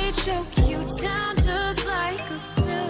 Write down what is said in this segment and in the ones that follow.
me choke you down just like a pill.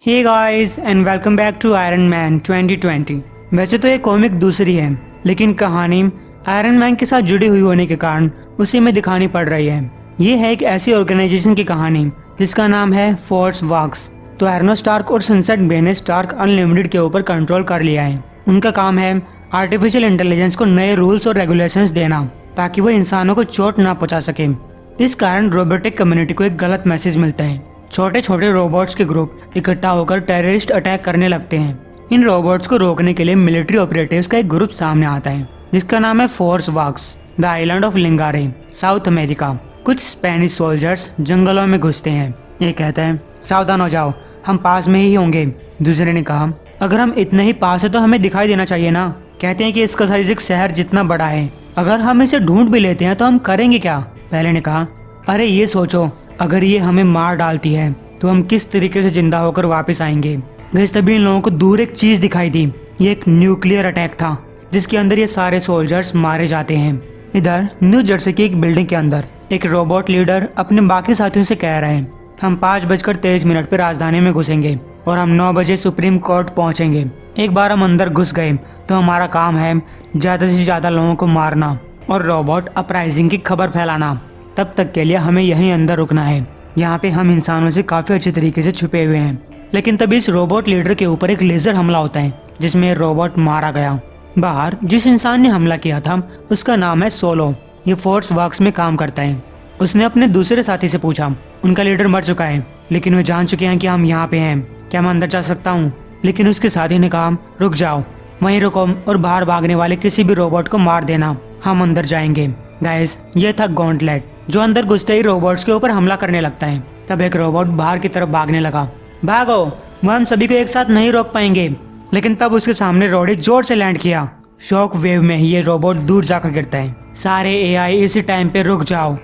Hey guys and welcome back to Iron Man 2020। वैसे तो ये comic दूसरी है, लेकिन कहानी आयरन मैन के साथ जुड़ी हुई होने के कारण उसी में दिखानी पड़ रही है। ये है एक ऐसी ऑर्गेनाइजेशन की कहानी जिसका नाम है फोर्स वॉक्स। तो एर्नो स्टार्क और सनसेट बे ने स्टार्क अनलिमिटेड के ऊपर कंट्रोल कर लिया है। उनका काम है आर्टिफिशियल इंटेलिजेंस को नए रूल्स और रेगुलेशंस देना ताकि वो इंसानों को चोट ना पहुंचा सके। इस कारण रोबोटिक कम्युनिटी को एक गलत मैसेज मिलता है। छोटे छोटे रोबोट्स के ग्रुप इकट्ठा होकर टेररिस्ट अटैक करने लगते हैं। इन रोबोट्स को रोकने के लिए मिलिट्री ऑपरेटिव्स का एक ग्रुप सामने आता है जिसका नाम है Force Vox. The island of Lingare, South America. कुछ स्पेनिश सोल्जर्स जंगलों में घुसते हैं। ये कहता है सावधान हो जाओ, हम पास में ही होंगे। दूसरे ने कहा अगर हम इतने ही पास है तो हमें दिखाई देना चाहिए ना। कहते हैं कि इसका साइज एक शहर जितना बड़ा है, अगर हम इसे ढूंढ भी लेते हैं तो हम करेंगे क्या। पहले ने कहा अरे ये सोचो, अगर ये हमें मार डालती है तो हम किस तरीके से जिंदा होकर वापस आएंगे। गैस तभी इन लोगों को दूर एक चीज दिखाई दी। ये एक न्यूक्लियर अटैक था जिसके अंदर ये सारे सोल्जर्स मारे जाते हैं। इधर न्यू जर्सी की एक बिल्डिंग के अंदर एक रोबोट लीडर अपने बाकी साथियों से कह रहे हैं हम 5:23 पे राजधानी में घुसेंगे और हम 9 बजे सुप्रीम कोर्ट पहुंचेंगे। एक बार हम अंदर घुस गए तो हमारा काम है ज्यादा से ज्यादा लोगों को मारना और रोबोट अपराइजिंग की खबर फैलाना। तब तक के लिए हमें यहीं अंदर रुकना है। यहाँ पे हम इंसानों से काफी अच्छे तरीके से छुपे हुए हैं। लेकिन तभी इस रोबोट लीडर के ऊपर एक लेजर हमला होता है जिसमें रोबोट मारा गया। बाहर जिस इंसान ने हमला किया था उसका नाम है सोलो। ये फोर्स वर्क्स में काम करता है। उसने अपने दूसरे साथी से पूछा उनका लीडर मर चुका है लेकिन वे जान चुके हैं कि हम यहाँ पे हैं, क्या मैं अंदर जा सकता हूँ। लेकिन उसके साथी ने कहा रुक जाओ, वहीं रुको और बाहर भागने वाले किसी भी रोबोट को मार देना, हम अंदर जाएंगे। गाइस ये था गॉन्टलेट जो अंदर घुसते ही रोबोट्स के ऊपर हमला करने लगता है। तब एक रोबोट बाहर की तरफ भागने लगा। भागो, वह हम सभी को एक साथ नहीं रोक पाएंगे। लेकिन तब उसके सामने रोडी जोर से लैंड किया। शॉक वेव में ही ये रोबोट दूर जाकर गिरता है। सारे एआई इसी टाइम पे रुक जाओ,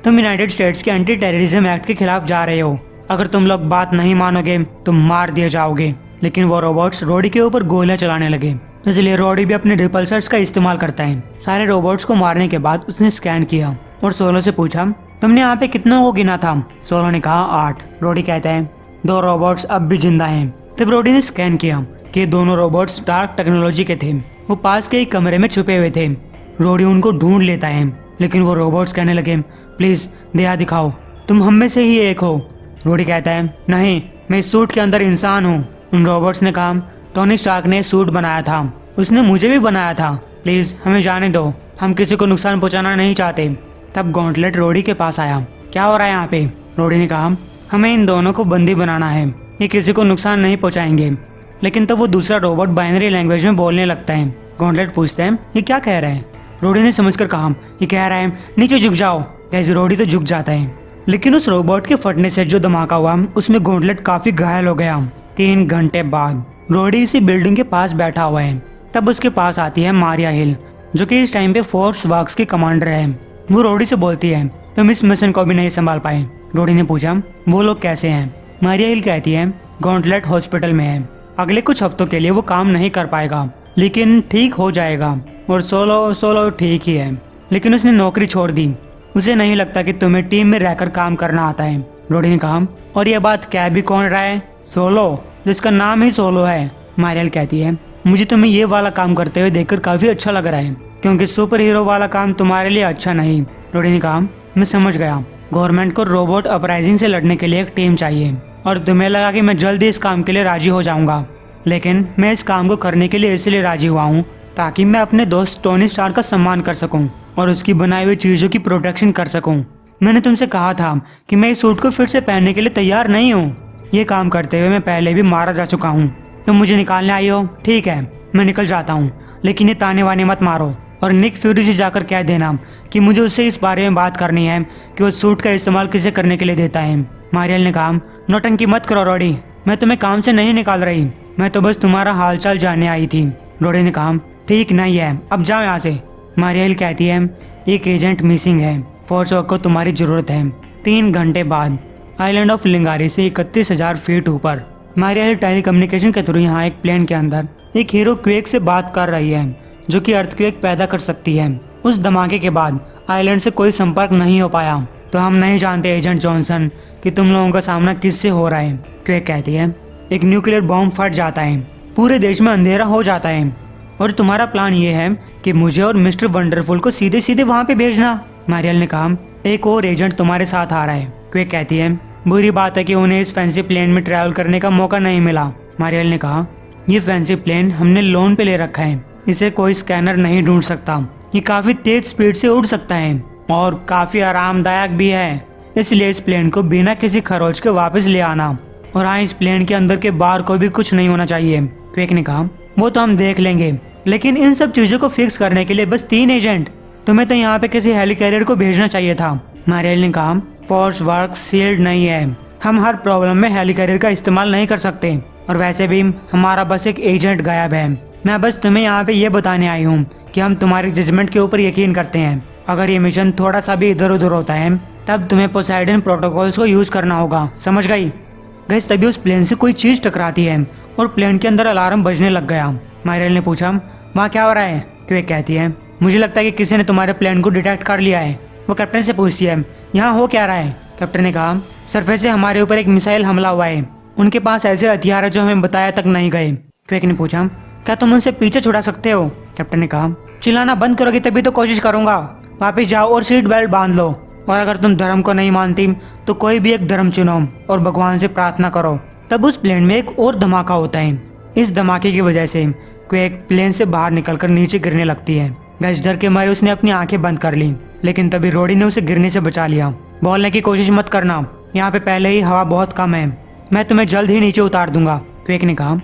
तुम यूनाइटेड स्टेट्स के एंटी टेररिज्म एक्ट के खिलाफ जा रहे हो। अगर तुम लोग बात नहीं मानोगे तो मार दिए जाओगे। लेकिन वो रोबोट्स रोडी के ऊपर गोलियां चलाने लगे, इसलिए रोडी भी अपने रिपल्सर्स का इस्तेमाल करता है। सारे रोबोट्स को मारने के बाद उसने स्कैन किया और सोलो से पूछा तुमने यहाँ पे कितनों को गिना था। सोलो ने कहा 8। रोडी कहता है 2 रोबोट्स अब भी जिंदा हैं। तब रोडी ने स्कैन किया कि दोनों रोबोट्स डार्क टेक्नोलॉजी के थे। वो पास के एक कमरे में छुपे हुए थे। रोडी उनको ढूंढ लेता है लेकिन वो रोबोट्स कहने लगे प्लीज दया दिखाओ, तुम हम में से ही एक हो। रोडी कहता है नहीं, मैं इस सूट के अंदर इंसान हूँ। उन रोबोट्स ने कहा टोनी स्टार्क ने सूट बनाया था, उसने मुझे भी बनाया था, प्लीज हमें जाने दो, हम किसी को नुकसान पहुंचाना नहीं चाहते। तब गॉन्टलेट रोडी के पास आया। क्या हो रहा है यहाँ पे। रोडी ने कहा हमें इन दोनों को बंदी बनाना है, ये किसी को नुकसान नहीं पहुंचाएंगे। लेकिन तब वो दूसरा रोबोट बाइनरी लैंग्वेज में बोलने लगता है। गॉन्टलेट पूछते हैं ये क्या कह रहा है। रोडी ने समझकर कहा ये कह रहा है नीचे झुक जाओ। कैसे रोडी तो झुक जाता है, लेकिन उस रोबोट के फटने से जो धमाका हुआ उसमें गॉन्टलेट काफी घायल हो गया। 3 घंटे बाद रोडी इसी बिल्डिंग के पास बैठा हुआ है। तब उसके पास आती है मारिया हिल जो कि इस टाइम पे फोर्स वर्क्स की कमांडर है। वो रोडी से बोलती है तुम इस मिशन को भी नहीं संभाल पाए। रोडी ने पूछा वो लोग कैसे हैं। मारिया हिल कहती है गॉन्टलेट हॉस्पिटल में है, अगले कुछ हफ्तों के लिए वो काम नहीं कर पाएगा लेकिन ठीक हो जाएगा। और सोलो ठीक ही है, लेकिन उसने नौकरी छोड़ दी, उसे नहीं लगता कि तुम्हें टीम में रहकर काम करना आता है। रोडी ने कहा और ये बात कह भी कौन रहा है। सोलो, जिसका नाम ही सोलो है। मारियल कहती है मुझे तुम्हें ये वाला काम करते हुए देखकर काफी अच्छा लग रहा है क्योंकि सुपर हीरो वाला काम तुम्हारे लिए अच्छा नहीं। रोडी ने कहा मैं समझ गया, गवर्नमेंट को रोबोट अपराइजिंग से लड़ने के लिए एक टीम चाहिए और तुम्हें लगा कि मैं जल्दी इस काम के लिए राजी हो जाऊंगा। लेकिन मैं इस काम को करने के लिए इसलिए राजी हुआ हूँ ताकि मैं अपने दोस्त टोनी स्टार्क का सम्मान कर सकूं और उसकी बनाई हुई चीजों की प्रोटेक्शन कर सकूं। मैंने तुमसे कहा था कि मैं इस सूट को फिर से पहनने के लिए तैयार नहीं हूँ। ये काम करते हुए मैं पहले भी मारा जा चुका हूँ। तुम मुझे निकालने आई हो, ठीक है मैं निकल जाता हूँ, लेकिन ये ताने वाने मत मारो और निक फ्यूरी से जाकर कह देना कि मुझे उससे इस बारे में बात करनी है कि वो सूट का इस्तेमाल किसे करने के लिए देता है। मारियल ने कहा नौटंकी मत करो रोडी, मैं तुम्हें काम से नहीं निकाल रही, मैं तो बस तुम्हारा हालचाल जानने आई थी। रोडी ने कहा ठीक नहीं है, अब जाओ यहाँ से। मारियल कहती है एक एजेंट मिसिंग है, फोर्स वर्क को तुम्हारी जरूरत है। 3 घंटे बाद आइलैंड ऑफ लिंगारी से 31,000 फीट ऊपर मारियल टेलीकम्युनिकेशन के थ्रू यहाँ एक प्लेन के अंदर एक हीरो क्वेक से बात कर रही है जो कि अर्थक्वेक पैदा कर सकती है। उस धमाके के बाद आइलैंड से कोई संपर्क नहीं हो पाया, तो हम नहीं जानते एजेंट जॉनसन कि तुम लोगों का सामना किससे हो रहा है। क्वेक कहती है एक न्यूक्लियर बॉम्ब फट जाता है, पूरे देश में अंधेरा हो जाता है और तुम्हारा प्लान ये है कि मुझे और मिस्टर वंडरफुल को सीधे सीधे वहाँ पे भेजना। मारियल ने कहा एक और एजेंट तुम्हारे साथ आ रहा है। क्वेक कहती है बुरी बात है कि उन्हें इस फैंसी प्लेन में ट्रैवल करने का मौका नहीं मिला। मारियल ने कहा ये फैंसी प्लेन हमने लोन पे ले रखा है, इसे कोई स्कैनर नहीं ढूंढ सकता। ये काफी तेज स्पीड से उड़ सकता है और काफी आरामदायक भी है, इसलिए इस प्लेन को बिना किसी खरोच के वापस ले आना। और हाँ, इस प्लेन के अंदर के बाहर को भी कुछ नहीं होना चाहिए। क्वेक ने कहा वो तो हम देख लेंगे, लेकिन इन सब चीजों को फिक्स करने के लिए बस 3 एजेंट, तुम्हें तो यहाँ पे किसी हेलीकैरियर को भेजना चाहिए था। मारियल ने कहा फोर्स वर्क सील्ड नहीं है, हम हर प्रॉब्लम में हेलीकैरियर का इस्तेमाल नहीं कर सकते, और वैसे भी हमारा बस एक एजेंट गायब है। मैं बस तुम्हें यहाँ पे ये बताने आई हूँ कि हम तुम्हारे जजमेंट के ऊपर यकीन करते हैं। अगर ये मिशन थोड़ा सा भी इधर उधर होता है तब तुम्हें पोसाइडन प्रोटोकॉल्स को यूज करना होगा, समझ गई? गैस तभी उस प्लेन से कोई चीज टकराती है और प्लेन के अंदर अलार्म बजने लग गया। मारियल ने पूछा वहाँ क्या हो रहा है? क्वेक कहती है मुझे लगता है कि किसी ने तुम्हारे प्लेन को डिटेक्ट कर लिया है। वो कैप्टन से पूछती है यहाँ हो क्या रहा है? कैप्टन ने कहा सरफेस से हमारे ऊपर एक मिसाइल हमला हुआ है, उनके पास ऐसे हथियार है जो हमें बताया तक नहीं गए। क्वेक ने पूछा क्या तुम उनसे पीछे छुड़ा सकते हो? कैप्टन ने कहा चिल्लाना बंद करोगे तभी तो कोशिश करूंगा। वापस जाओ और सीट बेल्ट बांध लो, और अगर तुम धर्म को नहीं मानती तो कोई भी एक धर्म चुनो और भगवान से प्रार्थना करो। तब उस प्लेन में एक और धमाका होता है। इस धमाके की वजह से क्वेक प्लेन से बाहर निकलकर नीचे गिरने लगती है। गैस डर के मारे उसने अपनी आंखें बंद कर ली, लेकिन तभी रोडी ने उसे गिरने से बचा लिया। बोलने की कोशिश मत करना, यहाँ पे पहले ही हवा बहुत कम है, मैं तुम्हें जल्द ही नीचे उतार दूंगा। क्वेक ने कहा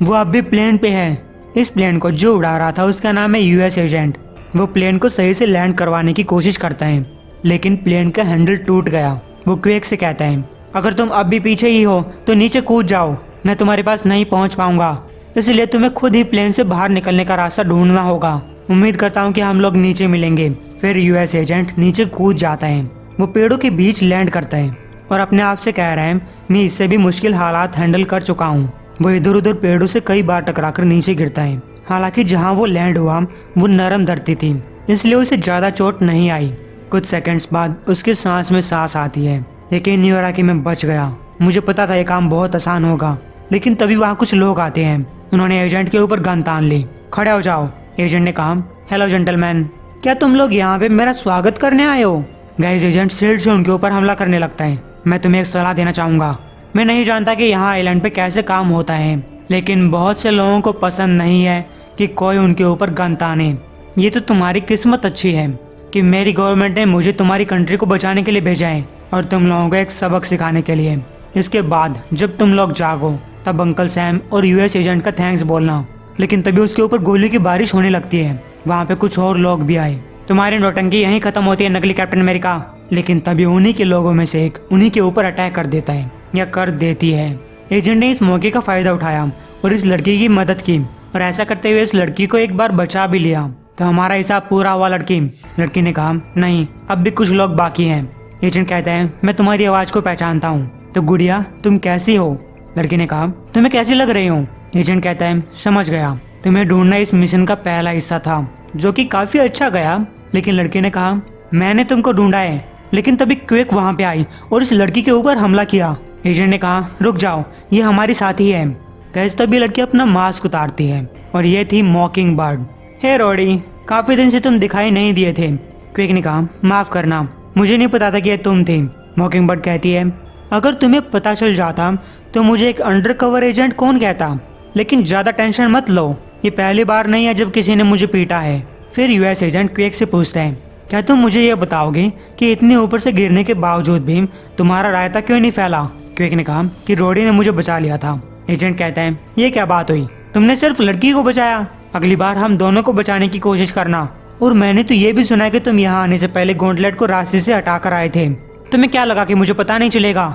वो अब भी प्लेन पे है। इस प्लेन को जो उड़ा रहा था उसका नाम है यूएस एजेंट। वो प्लेन को सही से लैंड करवाने की कोशिश करता है, लेकिन प्लेन का हैंडल टूट गया। वो क्वेक से कहता है अगर तुम अब भी पीछे ही हो तो नीचे कूद जाओ, मैं तुम्हारे पास नहीं पहुंच पाऊंगा, इसलिए तुम्हें खुद ही प्लेन से बाहर निकलने का रास्ता ढूंढना होगा। उम्मीद करता हूँ कि हम लोग नीचे मिलेंगे। फिर यूएस एजेंट नीचे कूद जाता है। वो पेड़ों के बीच लैंड करता है और अपने आप से कह रहा है मैं इससे भी मुश्किल हालात हैंडल कर चुका हूँ। वो इधर उधर पेड़ों से कई बार टकराकर न्यूचे गिरता है। हालांकि जहाँ वो लैंड हुआ वो नरम धरती थी, इसलिए उसे ज्यादा चोट नहीं आई। कुछ सेकंड्स बाद उसके सांस में सांस आती है। यकीन नहीं हो रहा कि मैं बच गया। मुझे पता था ये काम बहुत आसान होगा, लेकिन तभी वहाँ कुछ लोग आते हैं। उन्होंने एजेंट के ऊपर गन तान ली। खड़े हो जाओ। एजेंट ने कहा हेलो जेंटलमैन, क्या तुम लोग यहाँ पे मेरा स्वागत करने आए हो? गाइस एजेंट शील्ड से उनके ऊपर हमला करने लगता है। मैं तुम्हें एक सलाह देना चाहूंगा। मैं नहीं जानता कि यहाँ आइलैंड पे कैसे काम होता है, लेकिन बहुत से लोगों को पसंद नहीं है कि कोई उनके ऊपर गन ताने। ये तो तुम्हारी किस्मत अच्छी है कि मेरी गवर्नमेंट ने मुझे तुम्हारी कंट्री को बचाने के लिए भेजा है और तुम लोगों को एक सबक सिखाने के लिए। इसके बाद जब तुम लोग जागो तब अंकल सैम और यूएस एजेंट का थैंक्स बोलना। लेकिन तभी उसके ऊपर गोली की बारिश होने लगती है। वहाँ पे कुछ और लोग भी आए। तुम्हारी नौटंकी यहीं खत्म होती है नकली कैप्टन अमेरिका। लेकिन तभी उन्हीं के लोगों में से एक उन्हीं के ऊपर अटैक कर देता है या कर देती है। एजेंट ने इस मौके का फायदा उठाया और इस लड़की की मदद की, और ऐसा करते हुए इस लड़की को एक बार बचा भी लिया। तो हमारा हिसाब पूरा हुआ लड़की। लड़की ने कहा नहीं, अब भी कुछ लोग बाकी हैं। एजेंट कहता है मैं तुम्हारी आवाज को पहचानता हूँ, तो गुड़िया तुम कैसी हो? लड़की ने कहा तुम्हें कैसी लग रही हो? एजेंट कहता है समझ गया, तुम्हें ढूंढना इस मिशन का पहला हिस्सा था, जो कि काफी अच्छा गया। लेकिन लड़की ने कहा मैंने तुमको ढूंढा है, लेकिन तभी क्वेक वहाँ पे आई और इस लड़की के ऊपर हमला किया। एजेंट ने कहा रुक जाओ, ये हमारी साथी है। गैस तभी लड़की अपना मास्क उतारती है और ये थी मॉकिंग बर्ड। हे रोडी, काफी दिन से तुम दिखाई नहीं दिए थे। क्वेक ने कहा माफ करना, मुझे नहीं पता था कि ये तुम थी। मॉकिंग बर्ड कहती है अगर तुम्हें पता चल जाता तो मुझे एक अंडरकवर एजेंट कौन कहता, लेकिन ज्यादा टेंशन मत लो, ये पहली बार नहीं है जब किसी ने मुझे पीटा है। फिर यूएस एजेंट क्वेक से पूछता है क्या तुम मुझे ये बताओगे कि इतने ऊपर से गिरने के बावजूद भी तुम्हारा रायता क्यों नहीं फैला? क्वेक ने कहा कि रोडी ने मुझे बचा लिया था। एजेंट कहता है ये क्या बात हुई, तुमने सिर्फ लड़की को बचाया, अगली बार हम दोनों को बचाने की कोशिश करना। और मैंने तो ये भी सुना है कि तुम यहाँ आने से पहले गॉन्टलेट को रास्ते से हटा कर आए थे, तुम्हें क्या लगा कि मुझे पता नहीं चलेगा?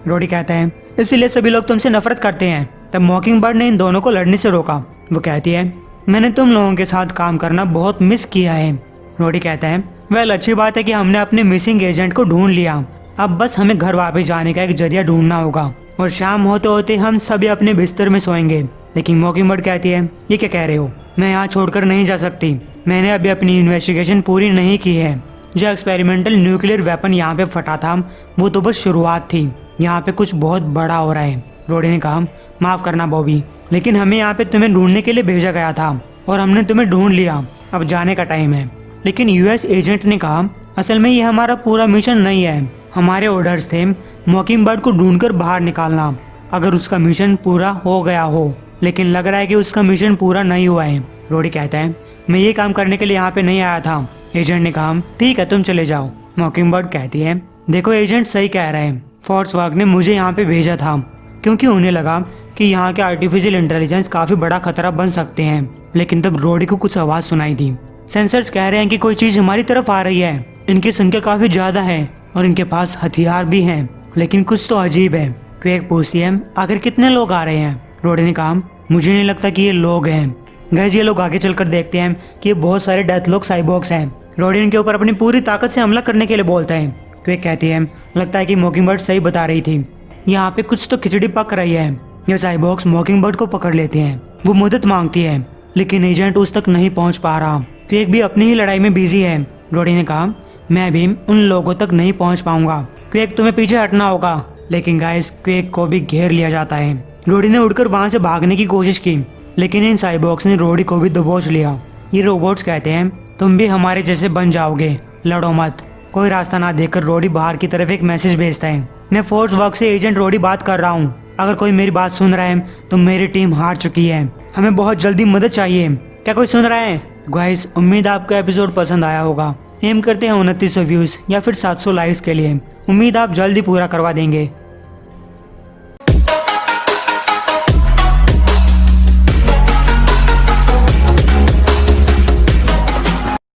रोडी कहता है इसीलिए सभी लोग तुमसे नफरत करते हैं। तब मॉकिंग बर्ड ने इन दोनों को लड़ने से रोका। वो कहती है मैंने तुम लोगों के साथ काम करना बहुत मिस किया है। रोडी कहता है वेल अच्छी बात है कि हमने अपने मिसिंग एजेंट को ढूंढ लिया, अब बस हमें घर वापस जाने का एक जरिया ढूंढना होगा और शाम होते होते हम सभी अपने बिस्तर में सोएंगे। लेकिन मॉकिंगबर्ड कहती है, ये क्या कह रहे हो, मैं यहाँ छोड़कर नहीं जा सकती। मैंने अभी अपनी इन्वेस्टिगेशन पूरी नहीं की है। जो एक्सपेरिमेंटल न्यूक्लियर वेपन यहाँ पे फटा था वो तो बस शुरुआत थी, यहाँ पे कुछ बहुत बड़ा हो रहा है। रोडी ने कहा, माफ करना बॉबी, लेकिन हमें यहाँ पे तुम्हें ढूंढने के लिए भेजा गया था और हमने तुम्हें ढूंढ लिया, अब जाने का टाइम है। लेकिन यूएस एजेंट ने कहा, असल में ये हमारा पूरा मिशन नहीं है, हमारे ऑर्डर्स थे मॉकिंगबर्ड को ढूंढकर बाहर निकालना, अगर उसका मिशन पूरा हो गया हो। लेकिन लग रहा है कि उसका मिशन पूरा नहीं हुआ है। रोडी कहता है, मैं ये काम करने के लिए यहाँ पे नहीं आया था। एजेंट ने कहा, ठीक है तुम चले जाओ। मॉकिंगबर्ड कहती है, देखो एजेंट सही कह रहे हैं, फोर्स वर्क ने मुझे यहाँ पे भेजा था क्योंकि उन्हें लगा कि यहाँ के आर्टिफिशियल इंटेलिजेंस काफी बड़ा खतरा बन सकते हैं। लेकिन तब रोडी को कुछ आवाज सुनाई दी। सेंसर्स कह रहे हैं कि कोई चीज हमारी तरफ आ रही है, इनकी संख्या काफी ज्यादा है और इनके पास हथियार भी हैं, लेकिन कुछ तो अजीब है। क्वेक पूछती है, आखिर कितने लोग आ रहे हैं। रोडी ने कहा, मुझे नहीं लगता कि ये लोग हैं। गाइस ये लोग आगे चलकर देखते हैं कि ये बहुत सारे डेथलॉक साइबॉर्ग्स हैं। रोडी इनके ऊपर अपनी पूरी ताकत से हमला करने के लिए बोलता है। क्वेक कहती है, लगता है कि मॉकिंगबर्ड सही बता रही थी, यहाँ पे कुछ तो खिचड़ी पक रही है। ये साइबॉर्ग्स मॉकिंगबर्ड को पकड़ लेते हैं। वो मदद मांगती है लेकिन एजेंट उस तक नहीं पहुंच पा रहा। क्वेक भी अपनी ही लड़ाई में बिजी है। रोडी ने कहा, मैं भी उन लोगों तक नहीं पहुंच पाऊंगा, क्वेक तुम्हें पीछे हटना होगा। लेकिन गाइस क्वेक को भी घेर लिया जाता है। रोडी ने उड़कर वहां से भागने की कोशिश की लेकिन इन साइबॉर्ग्स ने रोडी को भी दबोच लिया। ये रोबोट्स कहते हैं, तुम भी हमारे जैसे बन जाओगे, लड़ो मत। कोई रास्ता ना देखकर रोडी बाहर की तरफ एक मैसेज भेजता है, मैं फोर्स वर्क से एजेंट रोडी बात कर रहा हूँ, अगर कोई मेरी बात सुन रहा है तो मेरी टीम हार चुकी है, हमें बहुत जल्दी मदद चाहिए, क्या कोई सुन रहा है। गाइस उम्मीद आपको एपिसोड पसंद आया होगा। एम करते हैं 2900 व्यूज या फिर 700 लाइक्स के लिए। उम्मीद आप जल्दी पूरा करवा देंगे।